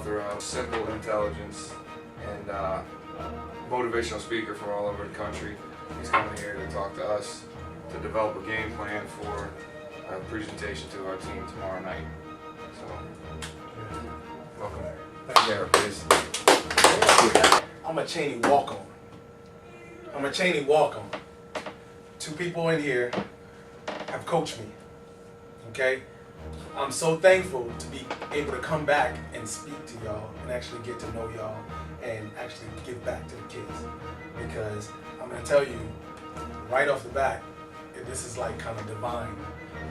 author of Simple Intelligence and motivational speaker from all over the country. He's coming here to talk to us to develop a game plan for a presentation to our team tomorrow night. So, welcome. Thank you, Chris. I'm a Cheyney walk-on. I'm a Cheyney walk-on. Two people in here have coached me, okay? I'm so thankful to be able to come back and speak to y'all and actually get to know y'all and actually give back to the kids. Because I'm gonna tell you, right off the bat, this is like kind of divine.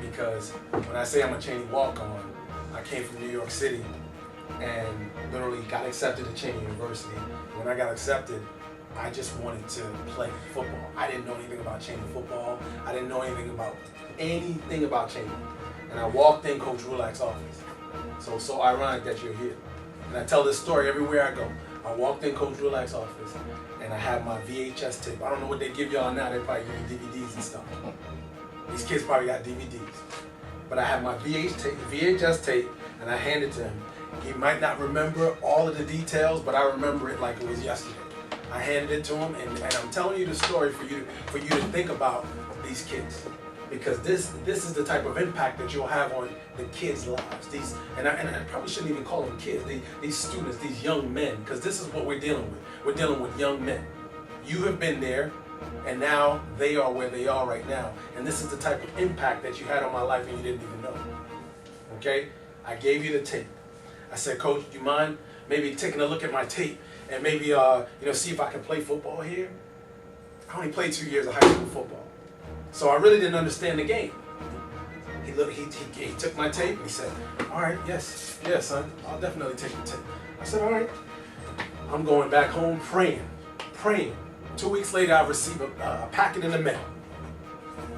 Because when I say I'm a Cheyney walk-on, I came from New York City and literally got accepted to Cheyney University. When I got accepted, I just wanted to play football. I didn't know anything about Cheyney football. I didn't know anything about Cheyney. And I walked in Coach Rulak's office. So ironic that you're here. And I tell this story everywhere I go. I walked in Coach Rulak's office and I had my VHS tape. I don't know what they give y'all now. They probably give you DVDs and stuff. These kids probably got DVDs. But I had my VHS tape and I handed it to him. He might not remember all of the details, but I remember it like it was yesterday. I handed it to him, and I'm telling you the story for you to think about these kids, because this is the type of impact that you'll have on the kids' lives. And I probably shouldn't even call them kids. These students, these young men, because this is what we're dealing with. We're dealing with young men. You have been there, and now they are where they are right now. And this is the type of impact that you had on my life and you didn't even know. Okay? I gave you the tape. I said, Coach, do you mind maybe taking a look at my tape and maybe see if I can play football here? I only played 2 years of high school football, so I really didn't understand the game. He took my tape and he said, all right, yes, son, I'll definitely take the tape. I said, all right. I'm going back home praying. 2 weeks later, I received a packet in the mail.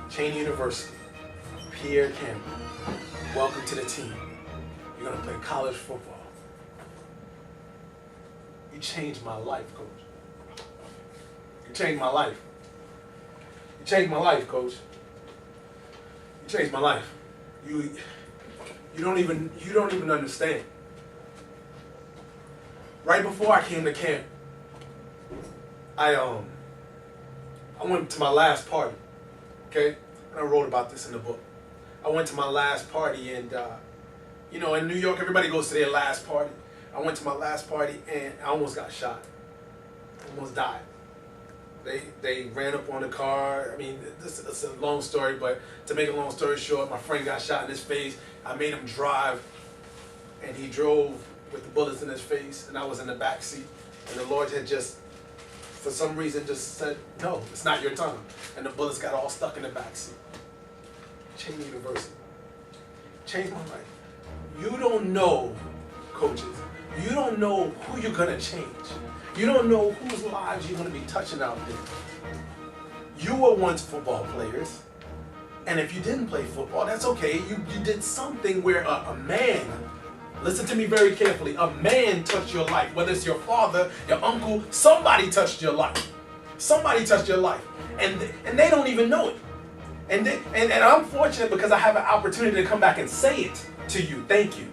Cheyney University, Pierre Campbell, welcome to the team. You're gonna play college football. You changed my life, Coach. You changed my life. You changed my life, Coach. You changed my life. You don't even understand. Right before I came to camp, I went to my last party. Okay? And I wrote about this in the book. I went to my last party and in New York, everybody goes to their last party. I went to my last party and I almost got shot. Almost died. They ran up on the car. I mean, this is a long story, but to make a long story short, my friend got shot in his face. I made him drive, and he drove with the bullets in his face, and I was in the back seat. And the Lord had just, for some reason, just said, no, it's not your time. And the bullets got all stuck in the back seat. Cheyney University. Changed my life. You don't know, coaches, you don't know who you're going to change. You don't know whose lives you're going to be touching out there. You were once football players, and if you didn't play football, that's okay. You did something where a man, listen to me very carefully, a man touched your life. Whether it's your father, your uncle, somebody touched your life. Somebody touched your life, and they don't even know it. And I'm fortunate because I have an opportunity to come back and say it to you. Thank you.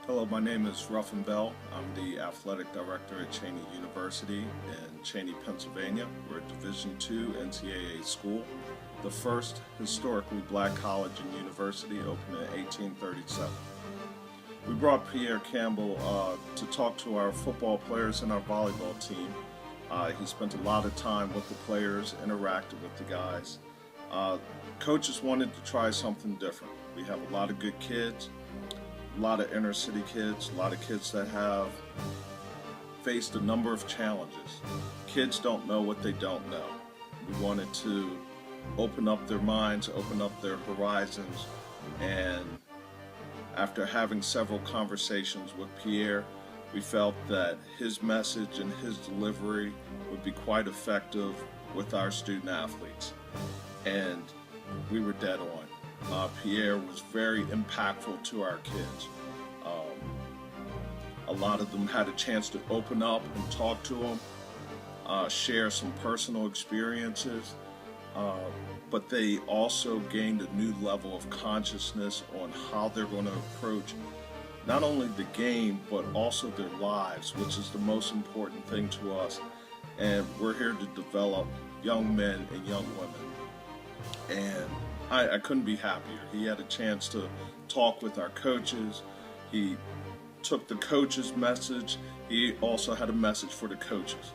Hello, my name is Ruffin Bell. I'm the athletic director at Cheyney University in Cheyney, Pennsylvania. We're a Division II NCAA school, the first historically black college and university opened in 1837. We brought Pierre Campbell to talk to our football players and our volleyball team. He spent a lot of time with the players, interacted with the guys. Coaches wanted to try something different. We have a lot of good kids, a lot of inner city kids, a lot of kids that have faced a number of challenges. Kids don't know what they don't know. We wanted to open up their minds, open up their horizons, and after having several conversations with Pierre, we felt that his message and his delivery would be quite effective with our student athletes. And we were dead on. Pierre was very impactful to our kids. A lot of them had a chance to open up and talk to him, share some personal experiences, but they also gained a new level of consciousness on how they're going to approach not only the game, but also their lives, which is the most important thing to us. And we're here to develop young men and young women. And I couldn't be happier. He had a chance to talk with our coaches. He took the coaches' message. He also had a message for the coaches.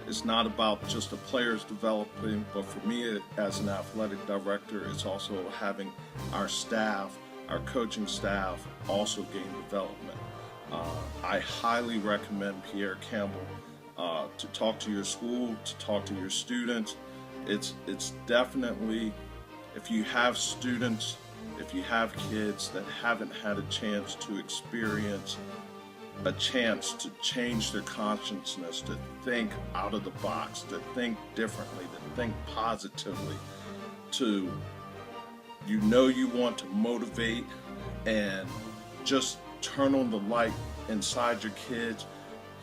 It's not about just the players developing, but for me as an athletic director, it's also having our staff, our coaching staff, also gain development. I highly recommend Pierre Campbell to talk to your school, to talk to your students. It's definitely, if you have students, if you have kids that haven't had a chance to experience a chance to change their consciousness, to think out of the box, to think differently, to think positively, to, you want to motivate and just turn on the light inside your kids.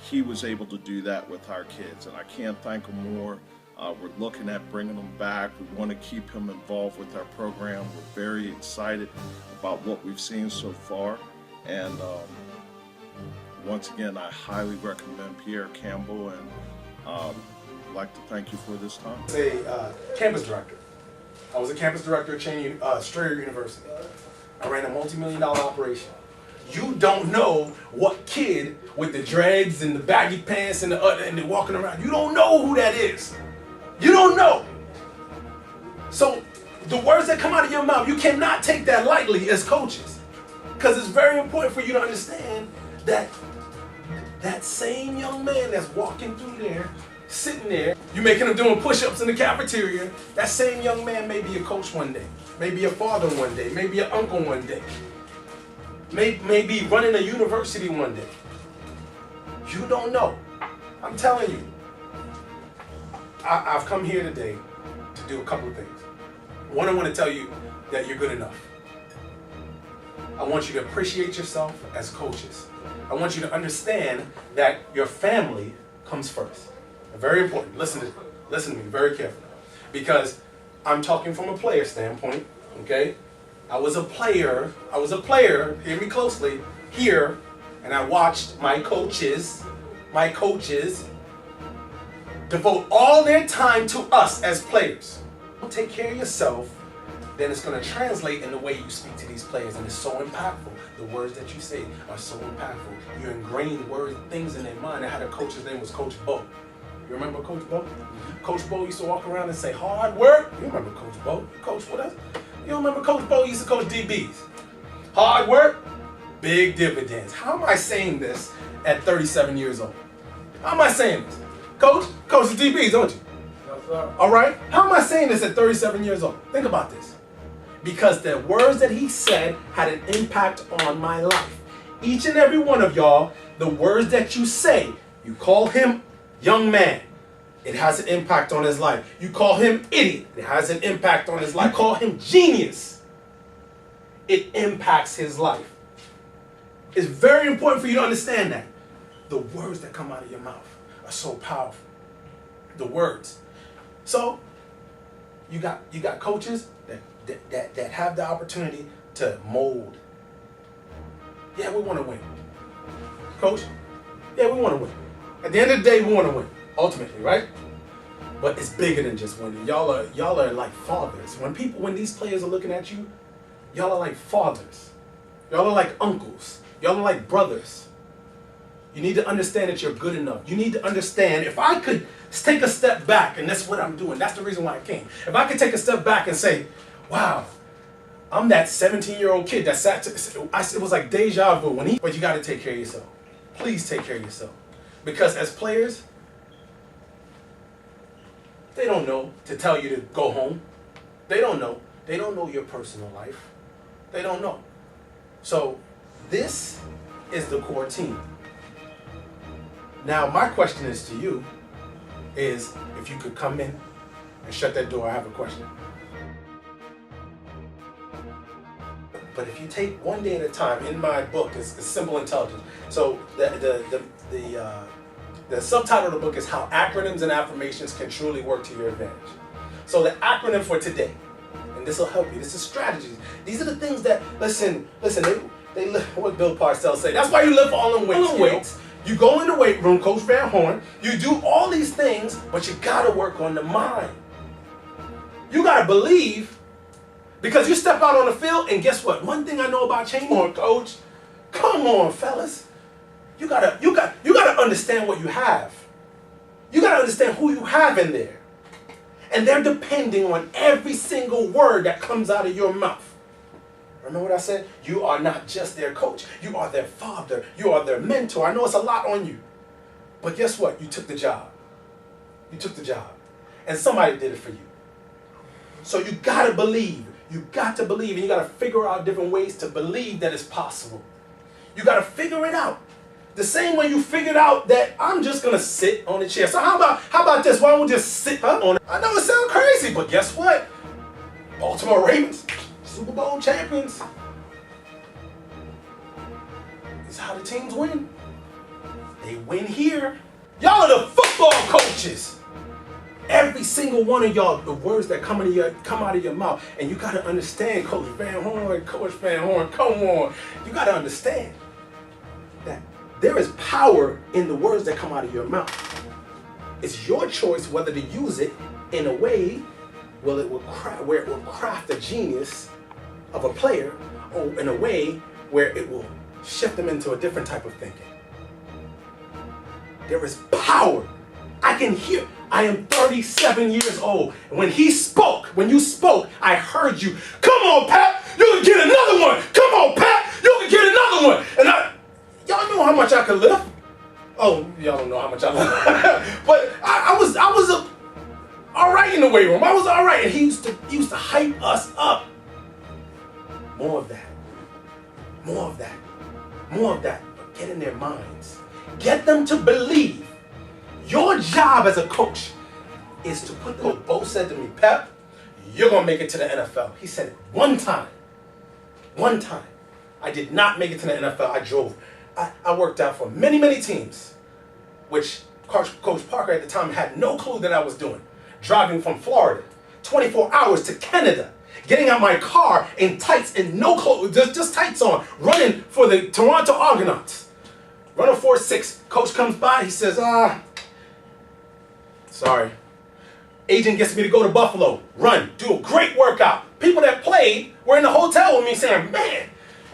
He was able to do that with our kids, and I can't thank him more. We're looking at bringing him back. We want to keep him involved with our program. We're very excited about what we've seen so far, and once again, I highly recommend Pierre Campbell, and I'd like to thank you for this time. I was a campus director. I was a campus director at Cheyney University. I ran a multi-million-dollar operation. You don't know what kid with the dreads and the baggy pants and the walking around. You don't know who that is. You don't know. So the words that come out of your mouth, you cannot take that lightly as coaches, because it's very important for you to understand that that same young man that's walking through there, sitting there, you making him doing push-ups in the cafeteria, that same young man may be a coach one day, maybe a father one day, maybe an uncle one day, may be running a university one day. You don't know. I'm telling you. I've come here today to do a couple of things. One, I want to tell you that you're good enough. I want you to appreciate yourself as coaches. I want you to understand that your family comes first. Very important. Listen to me very carefully, because I'm talking from a player standpoint. Okay, I was a player. Hear me closely here, and I watched my coaches devote all their time to us as players. Take care of yourself, then it's going to translate in the way you speak to these players, and it's so impactful. The words that you say are so impactful. You ingrain things in their mind. I had a coach's name was Coach Bo. You remember Coach Bo? Coach Bo used to walk around and say, hard work. You remember Coach Bo? Coach with us? You remember Coach Bo used to coach DBs? Hard work, big dividends. How am I saying this at 37 years old? How am I saying this? Coach the DBs, don't you? Yes, sir. All right? How am I saying this at 37 years old? Think about this. Because the words that he said had an impact on my life. Each and every one of y'all, the words that you say, you call him young man, it has an impact on his life. You call him idiot, it has an impact on his life. You call him genius, it impacts his life. It's very important for you to understand that. The words that come out of your mouth are so powerful. The words. So you got coaches that have the opportunity to mold. Yeah, we want to win. Coach, yeah, we want to win. At the end of the day, we want to win, ultimately, right? But it's bigger than just winning. Y'all are like fathers. When these players are looking at you, y'all are like fathers. Y'all are like uncles. Y'all are like brothers. You need to understand that you're good enough. You need to understand, if I could take a step back, and that's what I'm doing, that's the reason why I came. If I could take a step back and say, wow, I'm that 17-year-old kid that it was like deja vu. But you got to take care of yourself. Please take care of yourself. Because as players, they don't know to tell you to go home. They don't know. They don't know your personal life. They don't know. So this is the core team. Now, my question is to you, is if you could come in and shut that door, I have a question. But if you take one day at a time, in my book, it's Simple Intelligence. So the subtitle of the book is How Acronyms and Affirmations Can Truly Work to Your Advantage. So the acronym for today, and this will help you, this is strategies. These are the things that, listen, what Bill Parcells say? That's why you lift all them weights. You go in the weight room, Coach Van Horn. You do all these things, but you gotta work on the mind. You gotta believe, because you step out on the field, and guess what? One thing I know about Cheyney, Coach. Come on, fellas. You gotta understand what you have. You gotta understand who you have in there. And they're depending on every single word that comes out of your mouth. Remember what I said? You are not just their coach. You are their father. You are their mentor. I know it's a lot on you. But guess what? You took the job. You took the job. And somebody did it for you. So you gotta believe. You got to believe, and you gotta figure out different ways to believe that it's possible. You gotta figure it out. The same way you figured out that I'm just gonna sit on the chair. So how about this? Why don't we just sit on it? I know it sounds crazy, but guess what? Baltimore Ravens, Super Bowl champions. It's how the teams win. They win here. Y'all are the football coaches. Every single one of y'all, the words that come out of your mouth, and you gotta understand, Coach Van Horn, come on. You gotta understand that there is power in the words that come out of your mouth. It's your choice whether to use it in a way where it will craft a genius of a player, or in a way where it will shift them into a different type of thinking. There is power. I can hear. I am 37 years old. And when you spoke, I heard you. Come on, Pat, you can get another one. Come on, Pat, you can get another one. And y'all know how much I could lift. Oh, y'all don't know how much I lift. But I was all right in the weight room. I was all right. And he used to hype us up. More of that. More of that. More of that. But get in their minds. Get them to believe. Your job as a coach is to put them. Bo said to me, Pep, you're going to make it to the NFL. He said it one time. One time. I did not make it to the NFL. I worked out for many, many teams, which Coach Parker at the time had no clue that I was doing. Driving from Florida, 24 hours to Canada, getting out my car in tights and no clothes, just tights on, running for the Toronto Argonauts. Running 4.6. Coach comes by, he says, sorry. Agent gets me to go to Buffalo, run, do a great workout. People that played were in the hotel with me saying, man,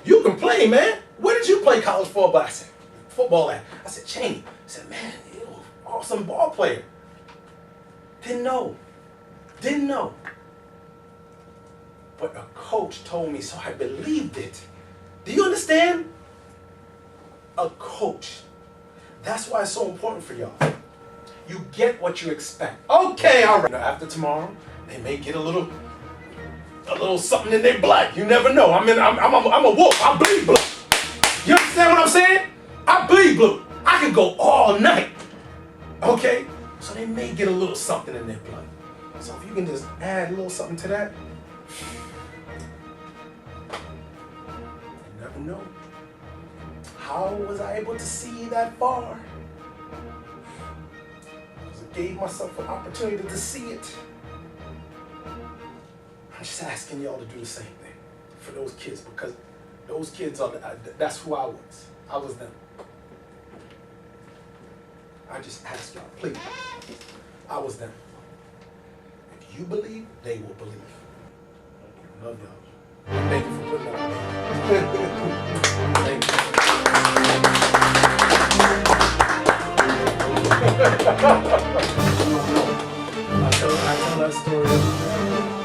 you can play, man. Where did you play college football? I said, football at? I said, Cheyney. I said, man, you're an awesome ball player. Didn't know. But a coach told me, so I believed it. Do you understand? A coach. That's why it's so important for y'all. You get what you expect. Okay, all right. Now, after tomorrow, they may get a little something in their blood. You never know. I'm a wolf. I bleed blood. You understand what I'm saying? I bleed blue. I can go all night. Okay? So they may get a little something in their blood. So if you can just add a little something to that, you never know. How was I able to see that far? Gave myself an opportunity to see it. I'm just asking y'all to do the same thing for those kids, because those kids that's who I was. I was them. I just ask y'all, please. I was them. If you believe, they will believe. Love y'all. Thank you for putting that on. Thank you. I tell that story every day.